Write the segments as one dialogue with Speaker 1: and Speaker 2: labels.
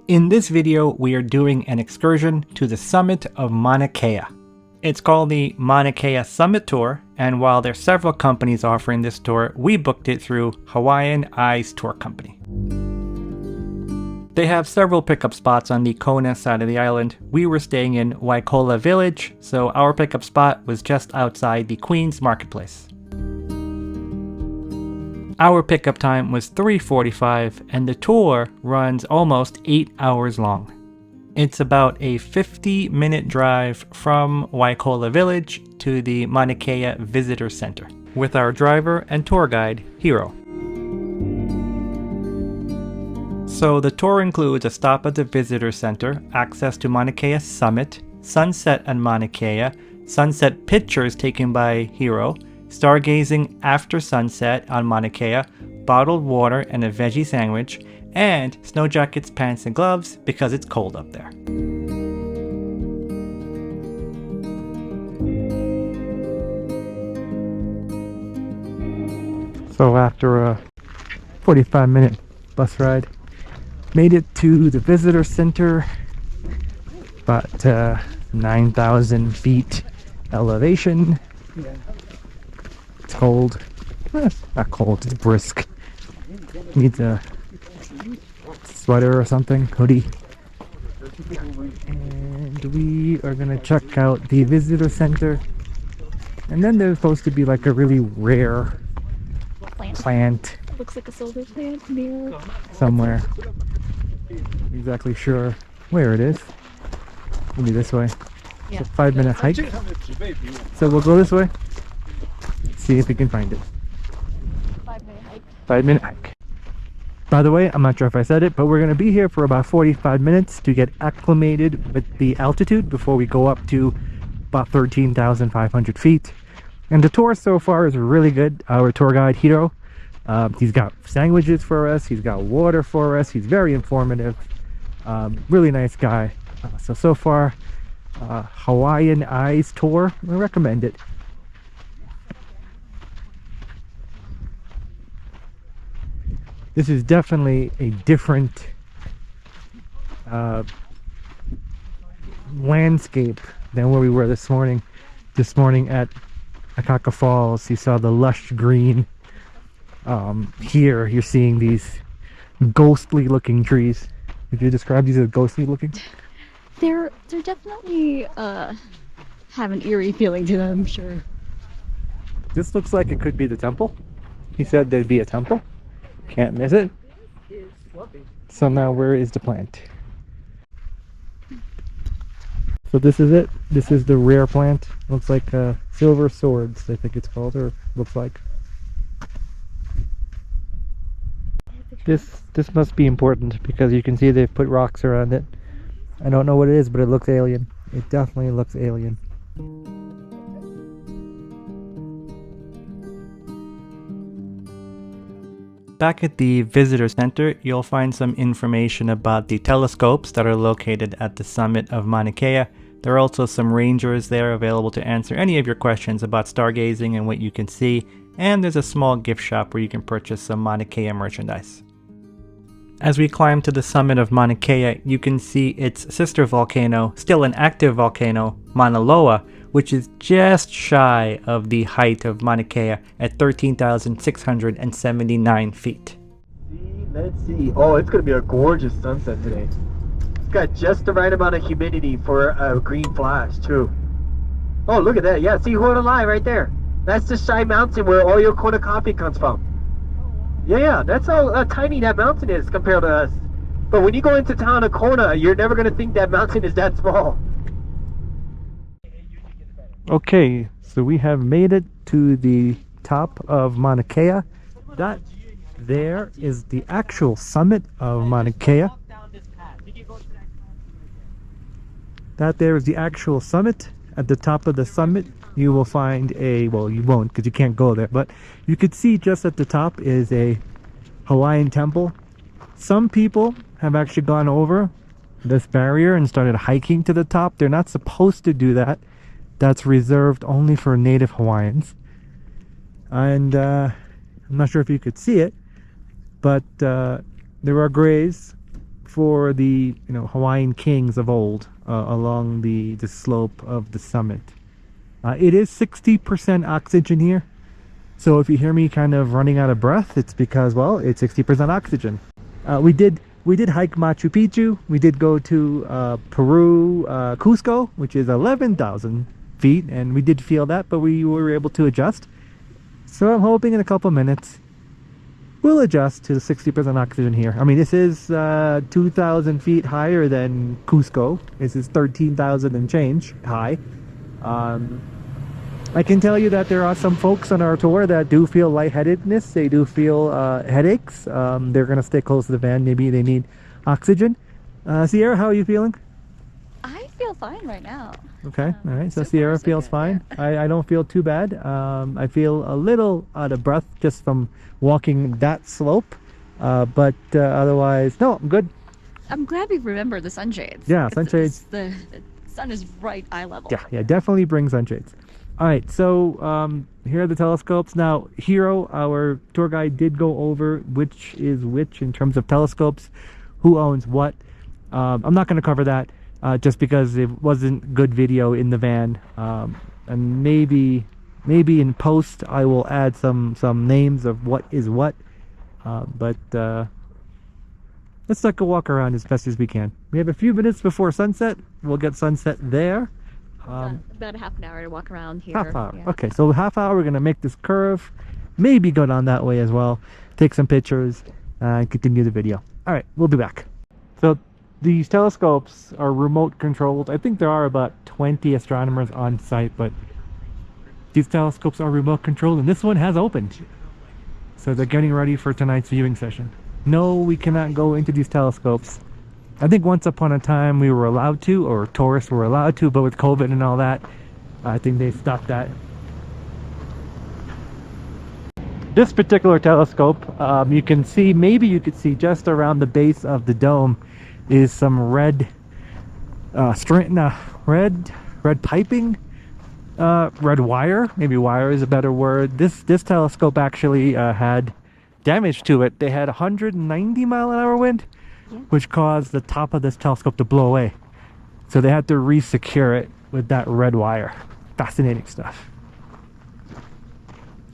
Speaker 1: In this video, we are doing an excursion to the summit of Mauna Kea. It's called the Mauna Kea Summit Tour, and while there are several companies offering this tour, we booked it through Hawaiian Eyes Tour Company. They have several pickup spots on the Kona side of the island. We were staying in Waikoloa Village, so our pickup spot was just outside the Queen's Marketplace. Our pickup time was 3:45 and the tour runs almost 8 hours long. It's about a 50-minute drive from Waikoloa Village to the Mauna Kea Visitor Center with our driver and tour guide, Hiro. So the tour includes a stop at the Visitor Center, access to Mauna Kea Summit, sunset at Mauna Kea, sunset pictures taken by Hiro, stargazing after sunset on Mauna Kea, bottled water and a veggie sandwich, and snow jackets, pants, and gloves because it's cold up there. So after a 45-minute bus ride, made it to the visitor center, about 9,000 feet elevation. It's cold. Not cold, it's brisk. Needs a sweater or something, hoodie. And we are gonna check out the visitor center. And then there's supposed to be like a really rare plant.
Speaker 2: Looks like a silver plant near
Speaker 1: somewhere. Exactly sure where it is. Maybe this way.
Speaker 2: Yeah.
Speaker 1: It's a 5-minute hike. So we'll go this way. See if we can find it.
Speaker 2: 5-minute hike.
Speaker 1: 5-minute hike. By the way, I'm not sure if I said it, but we're going to be here for about 45 minutes to get acclimated with the altitude before we go up to about 13,500 feet. And the tour so far is really good. Our tour guide, Hiro, he's got sandwiches for us. He's got water for us. He's very informative. Really nice guy. So far, Hawaiian Eyes Tour, I recommend it. This is definitely a different landscape than where we were this morning. This morning at Akaka Falls, you saw the lush green. Here you're seeing these ghostly looking trees. Would you describe these as ghostly looking?
Speaker 2: They're definitely have an eerie feeling to them, I'm sure.
Speaker 1: This looks like it could be the temple. He said there'd be a temple. Can't miss it. So now where is the plant? So this is it. This is the rare plant. Looks like Silversword, I think it's called, or looks like. This must be important because you can see they've put rocks around it. I don't know what it is, but it looks alien. It definitely looks alien. Back at the visitor center, you'll find some information about the telescopes that are located at the summit of Mauna Kea. There are also some rangers there available to answer any of your questions about stargazing and what you can see, and there's a small gift shop where you can purchase some Mauna Kea merchandise. As we climb to the summit of Mauna Kea, you can see its sister volcano, still an active volcano, Mauna Loa, which is just shy of the height of Mauna Kea at 13,679 feet.
Speaker 3: Let's see. Oh, it's going to be a gorgeous sunset today. It's got just the right amount of humidity for a green flash, too. Oh, look at that. Yeah, see Honolulu right there. That's the Shy Mountain where all your Kona coffee comes from. Yeah, that's how tiny that mountain is compared to us. But when you go into town of Kona, you're never going to think that mountain is that small.
Speaker 1: Okay, so we have made it to the top of Mauna Kea. That there is the actual summit of Mauna Kea. That there is the actual summit. At the top of the summit, you will find a, well, you won't because you can't go there, but you could see just at the top is a Hawaiian temple. Some people have actually gone over this barrier and started hiking to the top. They're not supposed to do that. That's reserved only for native Hawaiians. And I'm not sure if you could see it, but there are grays for the Hawaiian kings of old along the slope of the summit. It is 60% oxygen here, so if you hear me kind of running out of breath, it's because, well, it's 60% oxygen. We did hike Machu Picchu. We did go to Peru, Cusco, which is 11,000 feet, and we did feel that, but we were able to adjust. So I'm hoping in a couple minutes we'll adjust to the 60% oxygen here. I mean, this is 2,000 feet higher than Cusco. This is 13,000 and change high. I can tell you that there are some folks on our tour that do feel lightheadedness. They do feel headaches. They're going to stay close to the van. Maybe they need oxygen. Sierra, how are you feeling?
Speaker 2: I feel fine right now.
Speaker 1: Okay, all right. So
Speaker 2: So
Speaker 1: Sierra
Speaker 2: far, so
Speaker 1: feels
Speaker 2: good,
Speaker 1: fine. I don't feel too bad. I feel a little out of breath just from walking that slope. But otherwise, no, I'm good.
Speaker 2: I'm glad we remember the sunshades.
Speaker 1: Yeah,
Speaker 2: Because
Speaker 1: sunshades.
Speaker 2: The sun is right eye level.
Speaker 1: Yeah, definitely bring sunshades. All right, so here are the telescopes. Now, Hiro, our tour guide, did go over which is which in terms of telescopes, who owns what. I'm not going to cover that just because it wasn't good video in the van. And maybe in post I will add some names of what is what. But let's take a walk around as best as we can. We have a few minutes before sunset. We'll get sunset there.
Speaker 2: About a half an hour to walk around here.
Speaker 1: Half hour.
Speaker 2: Yeah.
Speaker 1: Okay, so half hour, we're going to make this curve. Maybe go down that way as well. Take some pictures and continue the video. All right, we'll be back. So these telescopes are remote controlled. I think there are about 20 astronomers on site, but these telescopes are remote controlled, and this one has opened. So they're getting ready for tonight's viewing session. No, we cannot go into these telescopes. I think once upon a time we were allowed to, or tourists were allowed to, but with COVID and all that, I think they stopped that. This particular telescope, you can see, maybe you could see just around the base of the dome is some red red piping, red wire. Maybe wire is a better word. This telescope actually had damage to it. They had 190-mile-an-hour wind, which caused the top of this telescope to blow away. So they had to re-secure it with that red wire. Fascinating stuff.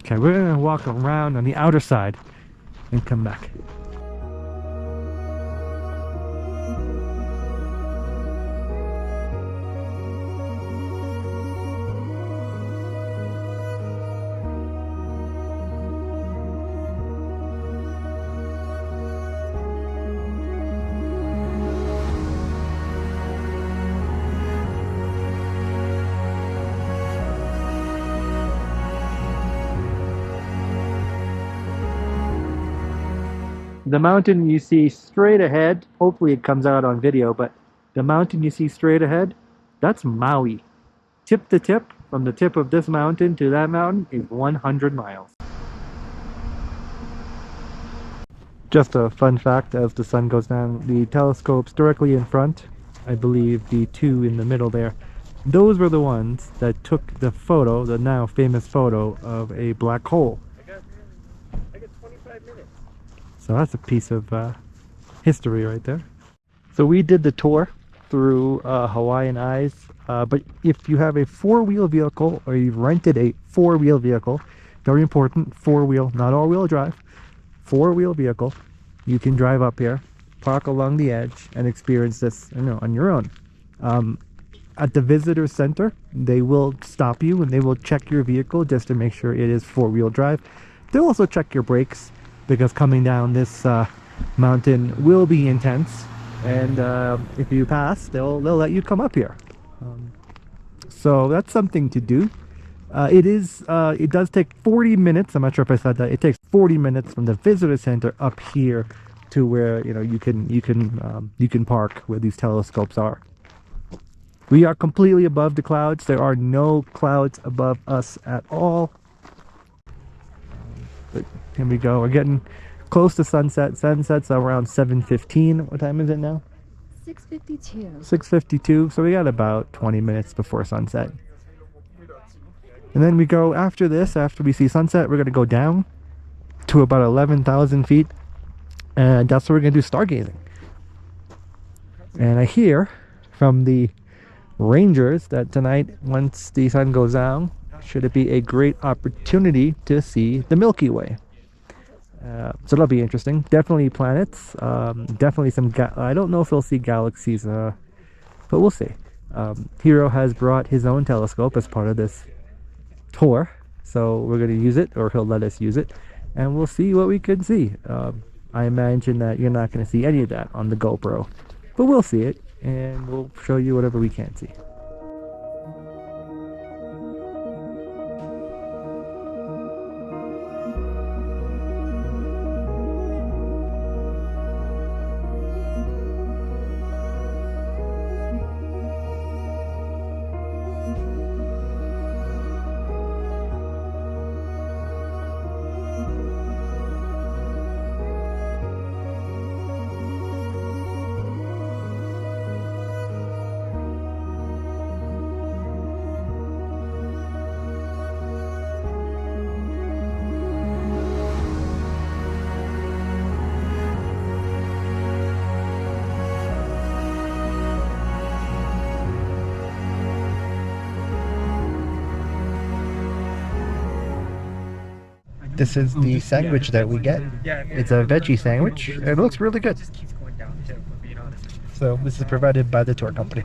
Speaker 1: Okay, we're gonna walk around on the outer side and come back. The mountain you see straight ahead, hopefully it comes out on video, but the mountain you see straight ahead, that's Maui. Tip to tip, from the tip of this mountain to that mountain is 100 miles. Just a fun fact, as the sun goes down, the telescopes directly in front, I believe the two in the middle there, those were the ones that took the photo, the now famous photo of a black hole.
Speaker 3: I got 25 minutes.
Speaker 1: So that's a piece of history right there. So we did the tour through Hawaiian Eyes, but if you have a four-wheel vehicle or you've rented a four-wheel vehicle, very important, four-wheel, not all-wheel drive, four-wheel vehicle, you can drive up here, park along the edge, and experience this, on your own. At the visitor center, they will stop you and they will check your vehicle just to make sure it is four-wheel drive. They'll also check your brakes, because coming down this mountain will be intense, and if you pass, they'll let you come up here. So that's something to do. It does take 40 minutes. I'm not sure if I said that. It takes 40 minutes from the visitor center up here to where you can park where these telescopes are. We are completely above the clouds. There are no clouds above us at all. But here we go. We're getting close to sunset. Sunset's around 7:15. What time is it now?
Speaker 2: 6:52.
Speaker 1: 6:52. So we got about 20 minutes before sunset. And then we go after this, after we see sunset, we're going to go down to about 11,000 feet. And that's where we're going to do stargazing. And I hear from the rangers that tonight, once the sun goes down, should it be a great opportunity to see the Milky Way. So that'll be interesting. Definitely planets. Definitely some. I don't know if we'll see galaxies, but we'll see. Hiro has brought his own telescope as part of this tour, so we're going to use it, or he'll let us use it, and we'll see what we can see. I imagine that you're not going to see any of that on the GoPro, but we'll see it, and we'll show you whatever we can see. This is the sandwich that we get. It's a veggie sandwich. It looks really good. So this is provided by the tour company.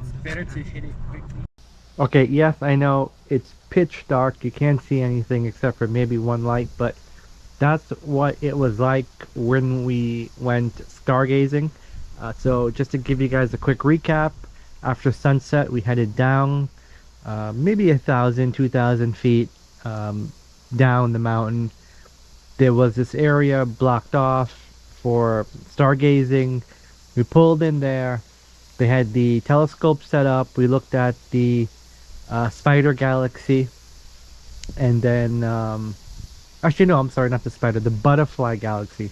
Speaker 1: Okay, yes, I know it's pitch dark. You can't see anything except for maybe one light, but that's what it was like when we went stargazing. So just to give you guys a quick recap, after sunset we headed down maybe 1,000, 2,000 feet down the mountain. There was this area blocked off for stargazing. We pulled in there. They had the telescope set up. We looked at the spider galaxy, and then actually no, I'm sorry, not the spider, the butterfly galaxy.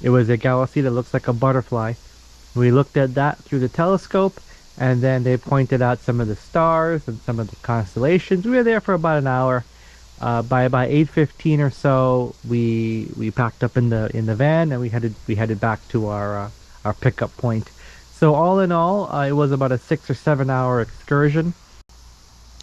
Speaker 1: It was a galaxy that looks like a butterfly. We looked at that through the telescope, and then they pointed out some of the stars and some of the constellations. We were there for about an hour. By about 8:15 or so, we packed up in the van, and we headed back to our pickup point. So all in all, it was about a 6 or 7 hour excursion.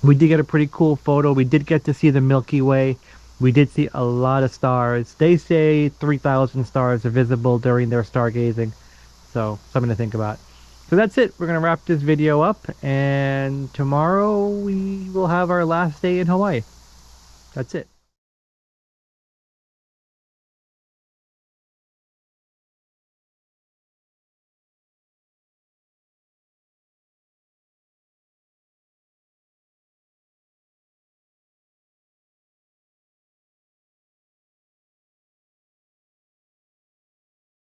Speaker 1: We did get a pretty cool photo. We did get to see the Milky Way. We did see a lot of stars. They say 3,000 stars are visible during their stargazing, so something to think about. So that's it. We're gonna wrap this video up, and tomorrow we will have our last day in Hawaii. That's it.